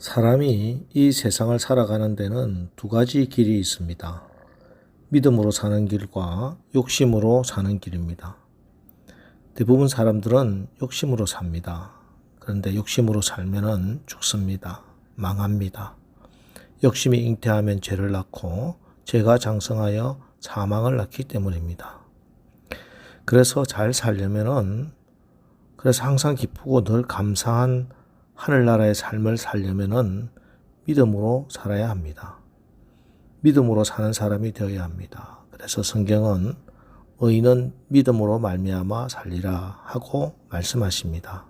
사람이 이 세상을 살아가는 데는 두 가지 길이 있습니다. 믿음으로 사는 길과 욕심으로 사는 길입니다. 대부분 사람들은 욕심으로 삽니다. 그런데 욕심으로 살면은 죽습니다. 망합니다. 욕심이 잉태하면 죄를 낳고 죄가 장성하여 사망을 낳기 때문입니다. 그래서 잘 살려면은 그래서 항상 기쁘고 늘 감사한 하늘나라의 삶을 살려면은 믿음으로 살아야 합니다. 믿음으로 사는 사람이 되어야 합니다. 그래서 성경은 의인은 믿음으로 말미암아 살리라 하고 말씀하십니다.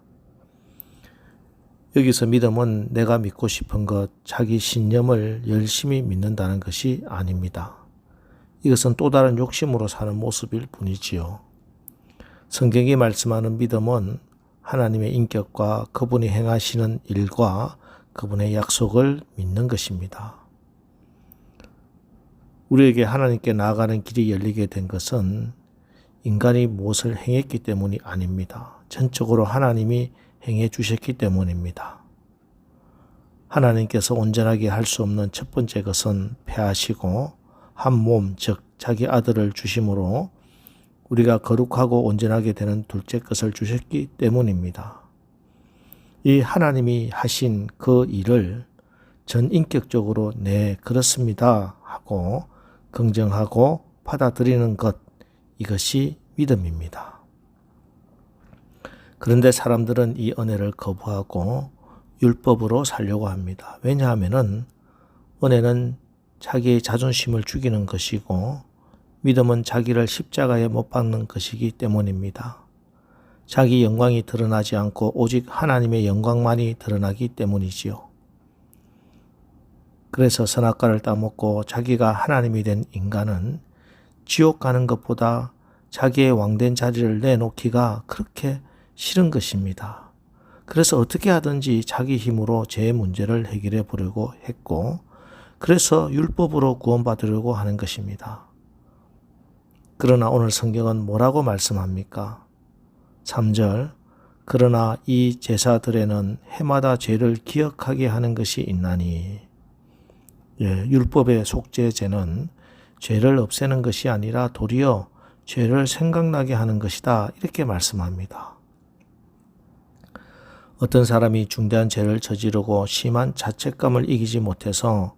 여기서 믿음은 내가 믿고 싶은 것, 자기 신념을 열심히 믿는다는 것이 아닙니다. 이것은 또 다른 욕심으로 사는 모습일 뿐이지요. 성경이 말씀하는 믿음은 하나님의 인격과 그분이 행하시는 일과 그분의 약속을 믿는 것입니다. 우리에게 하나님께 나아가는 길이 열리게 된 것은 인간이 무엇을 행했기 때문이 아닙니다. 전적으로 하나님이 행해 주셨기 때문입니다. 하나님께서 온전하게 할 수 없는 첫 번째 것은 패하시고 한 몸, 즉 자기 아들을 주심으로 우리가 거룩하고 온전하게 되는 둘째 것을 주셨기 때문입니다. 이 하나님이 하신 그 일을 전인격적으로 네, 그렇습니다 하고 긍정하고 받아들이는 것, 이것이 믿음입니다. 그런데 사람들은 이 은혜를 거부하고 율법으로 살려고 합니다. 왜냐하면 은혜는 자기의 자존심을 죽이는 것이고 믿음은 자기를 십자가에 못 박는 것이기 때문입니다. 자기 영광이 드러나지 않고 오직 하나님의 영광만이 드러나기 때문이지요. 그래서 선악과를 따먹고 자기가 하나님이 된 인간은 지옥 가는 것보다 자기의 왕된 자리를 내놓기가 그렇게 싫은 것입니다. 그래서 어떻게 하든지 자기 힘으로 제 문제를 해결해 보려고 했고, 그래서 율법으로 구원받으려고 하는 것입니다. 그러나 오늘 성경은 뭐라고 말씀합니까? 3절, 그러나 이 제사들에는 해마다 죄를 기억하게 하는 것이 있나니. 율법의 속죄제는 죄를 없애는 것이 아니라 도리어 죄를 생각나게 하는 것이다. 이렇게 말씀합니다. 어떤 사람이 중대한 죄를 저지르고 심한 자책감을 이기지 못해서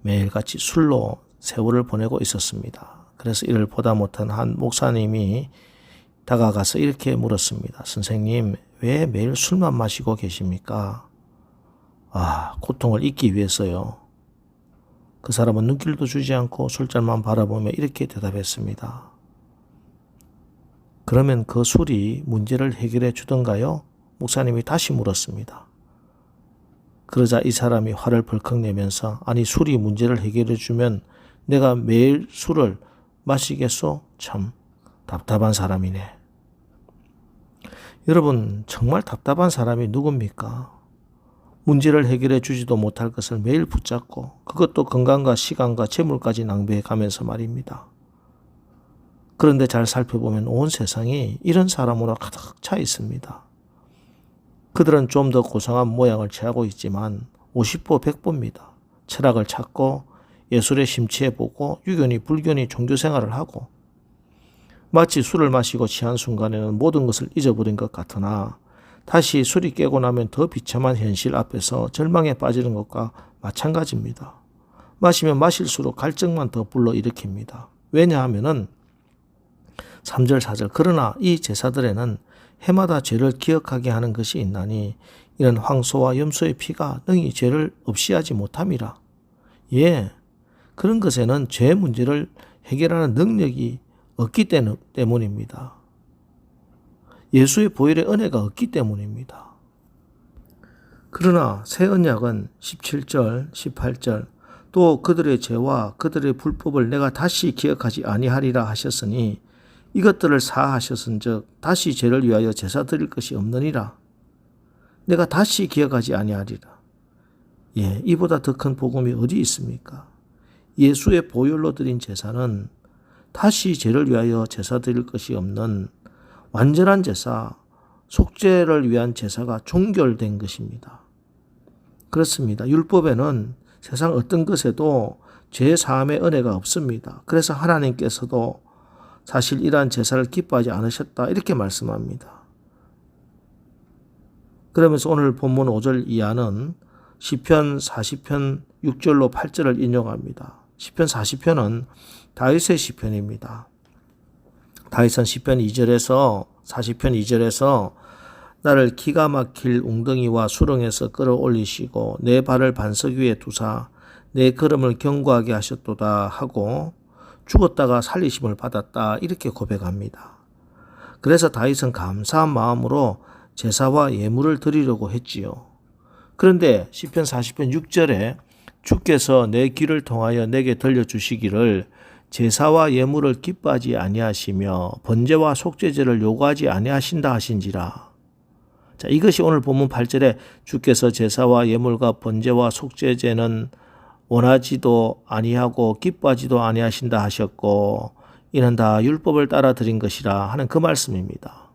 매일같이 술로 세월을 보내고 있었습니다. 그래서 이를 보다 못한 한 목사님이 다가가서 이렇게 물었습니다. 선생님, 왜 매일 술만 마시고 계십니까? 고통을 잊기 위해서요. 그 사람은 눈길도 주지 않고 술잔만 바라보며 이렇게 대답했습니다. 그러면 그 술이 문제를 해결해 주던가요? 목사님이 다시 물었습니다. 그러자 이 사람이 화를 벌컥 내면서 아니 술이 문제를 해결해 주면 내가 매일 술을 마시겠소? 참 답답한 사람이네. 여러분, 정말 답답한 사람이 누굽니까? 문제를 해결해 주지도 못할 것을 매일 붙잡고 그것도 건강과 시간과 재물까지 낭비해 가면서 말입니다. 그런데 잘 살펴보면 온 세상이 이런 사람으로 가득 차 있습니다. 그들은 좀 더 고상한 모양을 취하고 있지만 50보 100보입니다. 철학을 찾고 예술에 심취해보고 유교니 불교니 종교생활을 하고 마치 술을 마시고 취한 순간에는 모든 것을 잊어버린 것 같으나 다시 술이 깨고 나면 더 비참한 현실 앞에서 절망에 빠지는 것과 마찬가지입니다. 마시면 마실수록 갈증만 더 불러일으킵니다. 왜냐하면 3절 4절 그러나 이 제사들에는 해마다 죄를 기억하게 하는 것이 있나니 이는 황소와 염소의 피가 능히 죄를 없이 하지 못함이라. 그런 것에는 죄 문제를 해결하는 능력이 없기 때문입니다. 예수의 보혈의 은혜가 없기 때문입니다. 그러나 새 언약은 17절, 18절 또 그들의 죄와 그들의 불법을 내가 다시 기억하지 아니하리라 하셨으니 이것들을 사하셨은즉 다시 죄를 위하여 제사 드릴 것이 없느니라. 내가 다시 기억하지 아니하리라. 이보다 더 큰 복음이 어디 있습니까? 예수의 보혈로 드린 제사는 다시 죄를 위하여 제사 드릴 것이 없는 완전한 제사, 속죄를 위한 제사가 종결된 것입니다. 그렇습니다. 율법에는 세상 어떤 것에도 죄 사함의 은혜가 없습니다. 그래서 하나님께서도 사실 이러한 제사를 기뻐하지 않으셨다 이렇게 말씀합니다. 그러면서 오늘 본문 5절 이하는 시편 40편 6절로 8절을 인용합니다. 시편 40편은 다윗의 시편입니다. 다윗은 시편 2절에서 40편 2절에서 나를 기가 막힐 웅덩이와 수렁에서 끌어올리시고 내 발을 반석 위에 두사 내 걸음을 견고하게 하셨도다 하고 죽었다가 살리심을 받았다 이렇게 고백합니다. 그래서 다윗은 감사한 마음으로 제사와 예물을 드리려고 했지요. 그런데 시편 40편 6절에 주께서 내 귀를 통하여 내게 들려주시기를 제사와 예물을 기뻐하지 아니하시며 번제와 속죄제를 요구하지 아니하신다 하신지라. 자, 이것이 오늘 본문 8절에 주께서 제사와 예물과 번제와 속죄제는 원하지도 아니하고 기뻐하지도 아니하신다 하셨고 이는 다 율법을 따라 드린 것이라 하는 그 말씀입니다.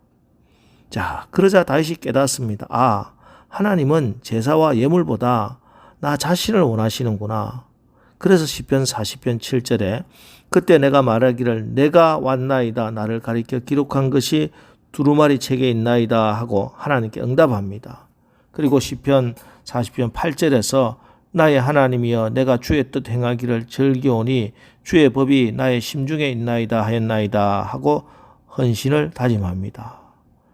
자, 그러자 다윗이 깨닫습니다. 아, 하나님은 제사와 예물보다 나 자신을 원하시는구나. 그래서 시편 40편 7절에 그때 내가 말하기를 내가 왔나이다 나를 가리켜 기록한 것이 두루마리 책에 있나이다 하고 하나님께 응답합니다. 그리고 시편 40편 8절에서 나의 하나님이여 내가 주의 뜻 행하기를 즐기오니 주의 법이 나의 심중에 있나이다 하였나이다 하고 헌신을 다짐합니다.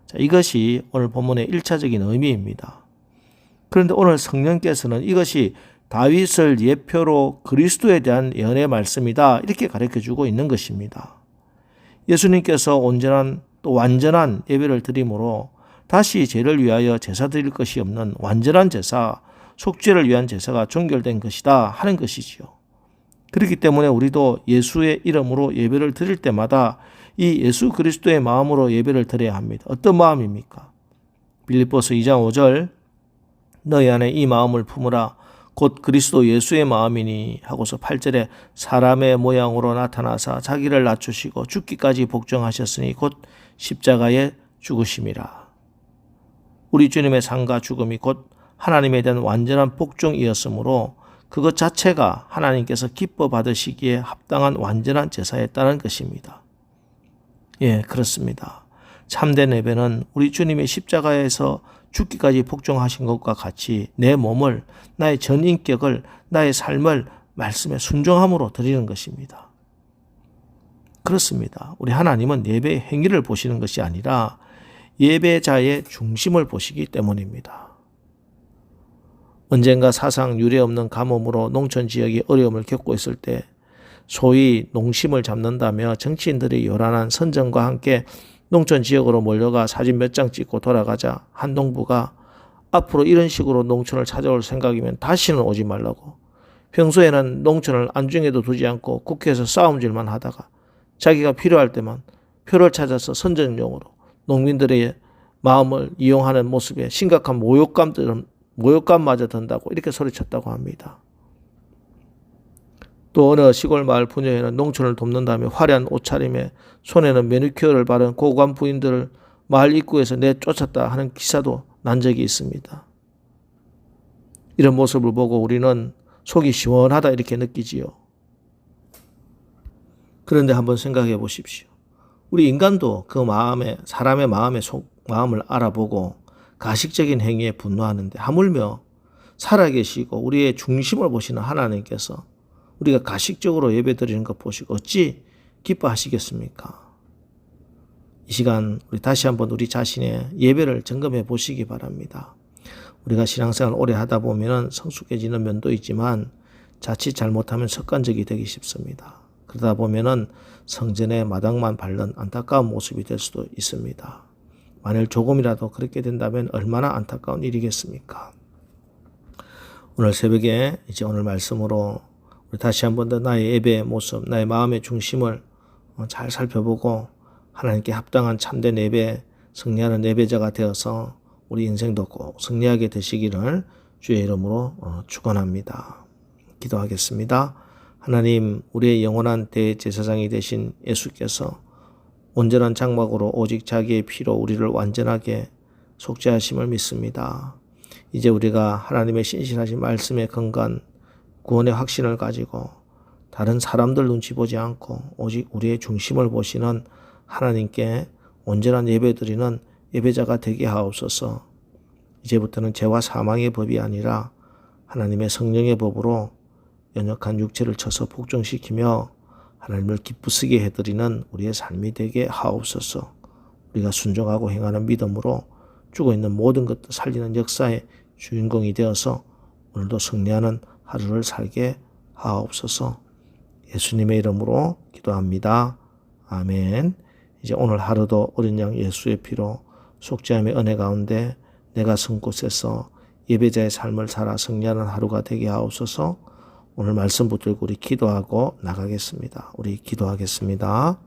자, 이것이 오늘 본문의 1차적인 의미입니다. 그런데 오늘 성령께서는 이것이 다윗을 예표로 그리스도에 대한 예언의 말씀이다 이렇게 가르쳐주고 있는 것입니다. 예수님께서 온전한 또 완전한 예배를 드림으로 다시 죄를 위하여 제사 드릴 것이 없는 완전한 제사, 속죄를 위한 제사가 종결된 것이다 하는 것이지요. 그렇기 때문에 우리도 예수의 이름으로 예배를 드릴 때마다 이 예수 그리스도의 마음으로 예배를 드려야 합니다. 어떤 마음입니까? 빌립보서 2장 5절 너희 안에 이 마음을 품으라 곧 그리스도 예수의 마음이니 하고서 8절에 사람의 모양으로 나타나사 자기를 낮추시고 죽기까지 복종하셨으니 곧 십자가에 죽으심이라. 우리 주님의 삶과 죽음이 곧 하나님에 대한 완전한 복종이었으므로 그것 자체가 하나님께서 기뻐 받으시기에 합당한 완전한 제사였다는 것입니다. 예, 그렇습니다. 참된 예배는 우리 주님이 십자가에서 죽기까지 복종하신 것과 같이 내 몸을, 나의 전 인격을, 나의 삶을 말씀에 순종함으로 드리는 것입니다. 그렇습니다. 우리 하나님은 예배의 행위를 보시는 것이 아니라 예배자의 중심을 보시기 때문입니다. 언젠가 사상 유례 없는 가뭄으로 농촌 지역이 어려움을 겪고 있을 때 소위 농심을 잡는다며 정치인들이 요란한 선전과 함께 농촌 지역으로 몰려가 사진 몇 장 찍고 돌아가자 한 농부가 앞으로 이런 식으로 농촌을 찾아올 생각이면 다시는 오지 말라고, 평소에는 농촌을 안중에도 두지 않고 국회에서 싸움질만 하다가 자기가 필요할 때만 표를 찾아서 선전용으로 농민들의 마음을 이용하는 모습에 심각한 모욕감마저 든다고 이렇게 소리쳤다고 합니다. 또 어느 시골 마을 부녀에는 농촌을 돕는다며 화려한 옷차림에 손에는 매니큐어를 바른 고관 부인들을 마을 입구에서 내쫓았다 하는 기사도 난 적이 있습니다. 이런 모습을 보고 우리는 속이 시원하다 이렇게 느끼지요. 그런데 한번 생각해 보십시오. 우리 인간도 그 사람의 마음을 알아보고 가식적인 행위에 분노하는데 하물며 살아계시고 우리의 중심을 보시는 하나님께서 우리가 가식적으로 예배드리는 것 보시고 어찌 기뻐하시겠습니까? 이 시간 우리 다시 한번 우리 자신의 예배를 점검해 보시기 바랍니다. 우리가 신앙생활 오래 하다 보면 성숙해지는 면도 있지만 자칫 잘못하면 습관적이 되기 쉽습니다. 그러다 보면 성전의 마당만 밟는 안타까운 모습이 될 수도 있습니다. 만일 조금이라도 그렇게 된다면 얼마나 안타까운 일이겠습니까? 오늘 새벽에 이제 오늘 말씀으로 우리 다시 한번 더 나의 예배의 모습, 나의 마음의 중심을 잘 살펴보고 하나님께 합당한 참된 예배, 승리하는 예배자가 되어서 우리 인생도 꼭 승리하게 되시기를 주의 이름으로 축원합니다. 기도하겠습니다. 하나님, 우리의 영원한 대제사장이 되신 예수께서 온전한 장막으로 오직 자기의 피로 우리를 완전하게 속죄하심을 믿습니다. 이제 우리가 하나님의 신실하신 말씀에 근거한 구원의 확신을 가지고 다른 사람들 눈치 보지 않고 오직 우리의 중심을 보시는 하나님께 온전한 예배드리는 예배자가 되게 하옵소서. 이제부터는 죄와 사망의 법이 아니라 하나님의 성령의 법으로 연약한 육체를 쳐서 복종시키며 하나님을 기쁘시게 해드리는 우리의 삶이 되게 하옵소서. 우리가 순종하고 행하는 믿음으로 죽어있는 모든 것들 살리는 역사의 주인공이 되어서 오늘도 승리하는 하루를 살게 하옵소서. 예수님의 이름으로 기도합니다. 아멘. 이제 오늘 하루도 어린 양 예수의 피로 속죄함의 은혜 가운데 내가 선 곳에서 예배자의 삶을 살아 승리하는 하루가 되게 하옵소서. 오늘 말씀 붙들고 우리 기도하고 나가겠습니다. 우리 기도하겠습니다.